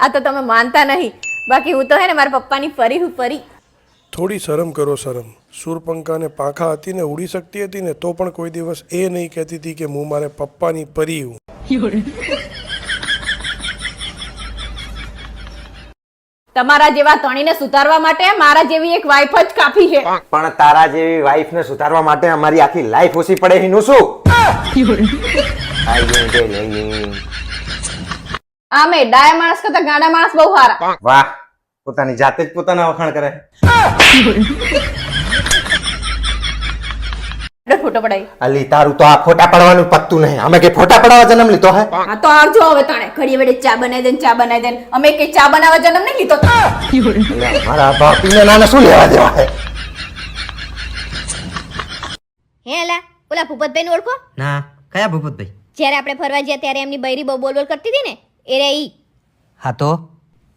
આ તો તમે માનતા નહીં, બાકી હું તો હે ને મારા પપ્પાની પરી હું પરી. થોડી શરમ કરો શરમ. શૂરપંખાને પાંખા હતી ને ઉડી શકતી હતી ને તો પણ કોઈ દિવસ એ નહીં કહેતી હતી કે હું મારે પપ્પાની પરી હું. તમારા જેવા ધણીને સુધારવા માટે મારા જેવી એક વાઈફ જ કાફી છે. પણ તારા જેવી વાઈફ ને સુધારવા માટે અમારી આખી લાઈફ ઓછી પડે એનું શું? આમે ડાયા માણસ કરતા ગાડા માણસ બહુ સારા. વાહ, પોતાની જાતે જ પોતાના વખાણ કરે. ફોટો પડાઈ. અલી તારું તો આ ફોટા પડવાનું પત્તું નહીં. અમે કે ફોટા પડાવવા જન્મ લીધો હે? હા તો આવજો હવે તાણે ઘડી વડે ચા બનાવી દે ચા બનાવી દે. અમે કઈ ચા બનાવવા જન્મ નહીં લીધો. મારા બાપીને નાના શું લેવા દેવા હે? હે એલા ઓલા ભૂપતભાઈ ને ઓળખો? ના, કયા ભૂપતભાઈ? જ્યારે આપણે ફરવા ગયા ત્યારે એમની બૈરી બહુ બોલ બોલ કરતી હતી ને, એ રે ઈ. હા તો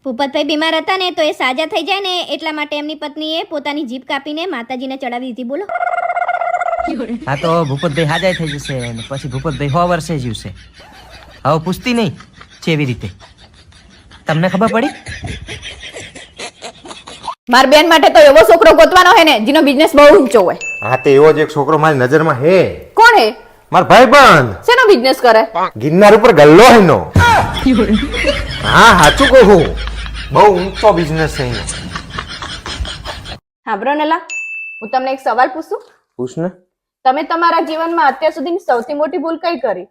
ભૂપતભાઈ બીમાર હતા ને તો એ સાજા થઈ જાય ને એટલા માટે એમની પત્નીએ પોતાની જીભ કાપીને માતાજીને ચડાવી દીધી. બોલો. હા તો ભૂપતભાઈ હાજાય થઈ જશે અને પછી ભૂપતભાઈ 100 વર્ષે જીવશે. હવે પૂછતી નહીં કેવી રીતે? તમને ખબર પડી? મારા બેન માટે તો એવો છોકરો ગોતવાનો હે ને જેનો બિઝનેસ બહુ ઊંચો હોય. હા તે એવો જ એક છોકરો મારી નજરમાં હે. કોણ હે? મારો ભાઈબંધ. શેનો બિઝનેસ કરે? ગિરનાર ઉપર ગલ્લો હે નો. હા સાચું કહું, બહુ ઊંચો બિઝનેસ છે એનો. સાંભળો નેલા, હું તમને એક સવાલ પૂછું. પૂછ ને. તમે તમારા જીવનમાં અત્યાર સુધીની સૌથી મોટી ભૂલ કઈ કરી?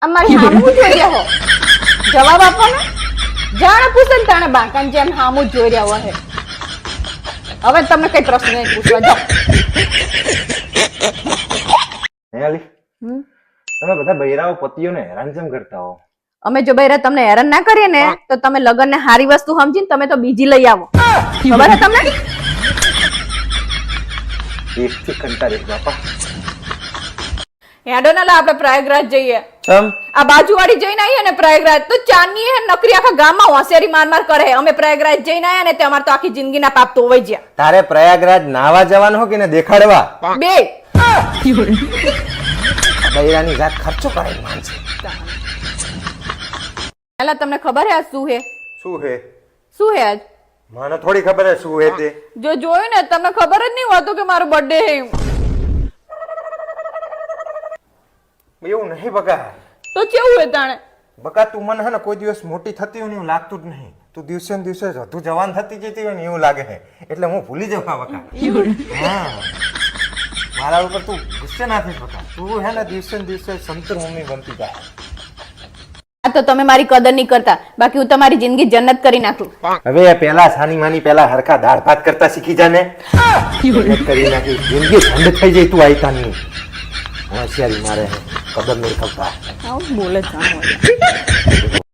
અમારી હામું જોઈ રહ્યા હો. જવાબ આપો ને. જાણે પૂછે ને તાણે બાંકાની જેમ હામું જોઈ રહ્યા હોય. હવે તમે કઈ પ્રશ્ન નહીં પૂછવા જાઓ. હે અલી, તમે બધા બૈરાઓ પતિઓને હેરાન કેમ કરતા હો? અમે જો બૈરા તમને હેરાન ના કરીએ ને તો તમે લગન ને હારી વસ્તુ સમજીને તમે તો બીજી લઈ આવો. ખબર હે તમને? એકથી કંટાળી બાપા. હેડો ના લા, આપણે પ્રયાગરાજ જઈએ. ચમ આ બાજુવાળી જઈને આવીએ ને પ્રયાગરાજ તો ચાંદની હે નકરી આખા ગામમાં હોશિયારી માર માર કરે. અમે પ્રયાગરાજ જઈને આયા ને તે અમાર તો આખી જિંદગીના પાપ તો હોય ગયા. તારે પ્રયાગરાજ નાવા જવાનું હો કે ને દેખાડવા? બે બૈરાની જાત ખર્ચો કરે માનશે. પહેલા તમને ખબર હે આ શું હે? શું હે? શું હે આજ? મને થોડી ખબર હે શું હે તે. જો જોયું ને તમને ખબર જ નહીં હોતું કે મારો બર્થડે હે. એવું નહીં બકા. તો કેવું હે તાણે? બકા તું મને હે ને કોઈ દિવસ મોટી થતી હોય ને એવું લાગતું જ નહીં. તું દિવસે ને દિવસે વધુ જવાન થતી જતી હોય ને એવું લાગે છે. એટલે હું ભૂલી જાઉં બકા. હા, મારા ઉપર તું ગુસ્સે ના થઈશ બકા. તું હે ને દિવસે ને દિવસે સંતર મમ્મી બનતી જાય. આ તો તમે મારી કદર નહીં કરતા, બાકી હું તમારી જિંદગી જન્નત કરી નાખું. હવે પેલા સાની માની પેલા હરખા દાળ ભાત કરતા શીખી જા ને. જન્નત કરી નાખી. જિંદગી ઠંડ થઈ જાય તું આઈતાની. હોશિયારી મારે કદર નહીં કરતા. આવું બોલે જ